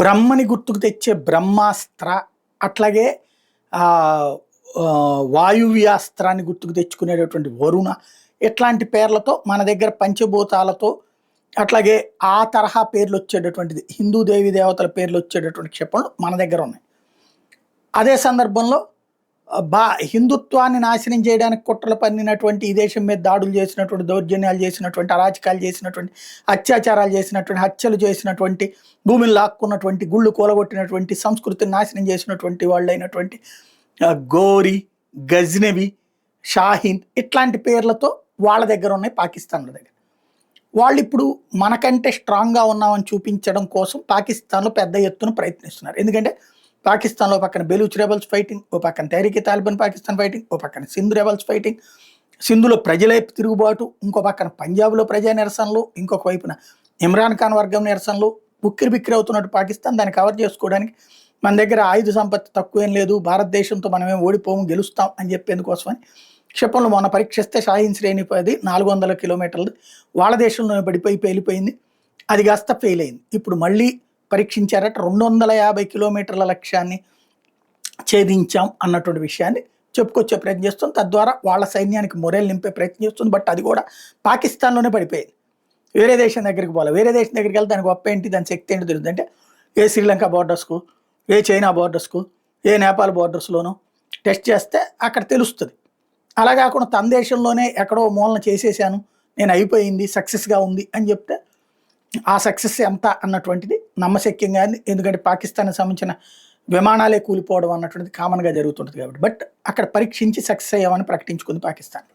బ్రహ్మని గుర్తుకు తెచ్చే బ్రహ్మాస్త్ర, అట్లాగే ఆహ్, వాయువ్యాస్త్రాన్ని గుర్తుకు తెచ్చుకునేటటువంటి వరుణ, ఇట్లాంటి పేర్లతో మన దగ్గర పంచభూతాలతో, అట్లాగే ఆ తరహా పేర్లొచ్చేటటువంటిది హిందూ దేవీ దేవతల పేర్లొచ్చేటటువంటి క్షిపణులు మన దగ్గర ఉన్నాయి. అదే సందర్భంలో హిందుత్వాన్ని నాశనం చేయడానికి కుట్రలు పన్నినటువంటి, ఈ దేశం మీద దాడులు చేసినటువంటి, దౌర్జన్యాలు చేసినటువంటి, అరాచకాలు చేసినటువంటి, అత్యాచారాలు చేసినటువంటి, హత్యలు చేసినటువంటి, భూమిని లాక్కున్నటువంటి, గుళ్ళు కూలగొట్టినటువంటి, సంస్కృతిని నాశనం చేసినటువంటి వాళ్ళైనటువంటి గోరి, గజ్నవి, షాహీన్ ఇట్లాంటి పేర్లతో వాళ్ళ దగ్గర ఉన్నాయి, పాకిస్తాన్ల దగ్గర. వాళ్ళు ఇప్పుడు మనకంటే స్ట్రాంగ్గా ఉన్నామని చూపించడం కోసం పాకిస్తాన్లో పెద్ద ఎత్తున ప్రయత్నిస్తున్నారు. ఎందుకంటే పాకిస్తాన్లో పక్కన బెలూచ్ రెబల్స్ ఫైటింగ్, ఓ పక్కన తెహ్రీక్ తాలిబాన్ పాకిస్తాన్ ఫైటింగ్, ఓ పక్కన సింధ్ రెబల్స్ ఫైటింగ్, సింధులో ప్రజలే తిరుగుబాటు, ఇంకో పక్కన పంజాబ్లో ప్రజా నిరసనలు, ఇంకొక వైపున ఇమ్రాన్ ఖాన్ వర్గం నిరసనలు, ఉక్కిరి బిక్కిరి అవుతున్నట్టు పాకిస్తాన్. దాన్ని కవర్ చేసుకోవడానికి మన దగ్గర ఆయుధ సంపత్తి తక్కువేం లేదు, భారతదేశంతో మనమేం ఓడిపోము, గెలుస్తాం అని చెప్పేందుకోసమని క్షిపణులు మొన్న పరీక్షిస్తే షాహీన్ శ్రేణి 400 కిలోమీటర్లు వాళ్ళ దేశంలోనే పడిపోయి పేలిపోయింది. అది కాస్త ఫెయిల్ అయింది. ఇప్పుడు మళ్ళీ పరీక్షించారట, 250 కిలోమీటర్ల లక్ష్యాన్ని ఛేదించాం అన్నటువంటి విషయాన్ని చెప్పుకొచ్చే ప్రయత్నం చేస్తుంది. తద్వారా వాళ్ళ సైన్యానికి మొరేల్ నింపే ప్రయత్నం చేస్తుంది. బట్ అది కూడా పాకిస్తాన్లోనే పడిపోయింది, వేరే దేశం దగ్గరికి పోవాలి. వేరే దేశం దగ్గరికి వెళ్తే దానికి గొప్ప ఏంటి, దాని శక్తి ఏంటి తెలుస్తుంది. అంటే ఏ శ్రీలంక బార్డర్స్కు, ఏ చైనా బార్డర్స్కు, ఏ నేపాల్ బార్డర్స్లోనూ టెస్ట్ చేస్తే అక్కడ తెలుస్తుంది. అలా కాకుండా తన దేశంలోనే ఎక్కడో మూలన చేసేసాను, నేను అయిపోయింది, సక్సెస్గా ఉంది అని చెప్తే ఆ సక్సెస్ ఎంత అన్నటువంటిది నమ్మశక్యంగా ఉంది. ఎందుకంటే పాకిస్తాన్కి సంబంధించిన విమానాలే కూలిపోవడం అన్నటువంటిది కామన్గా జరుగుతుంటుంది కాబట్టి. బట్ అక్కడ పరీక్షించి సక్సెస్ అయ్యామని ప్రకటించుకుంది పాకిస్తాన్.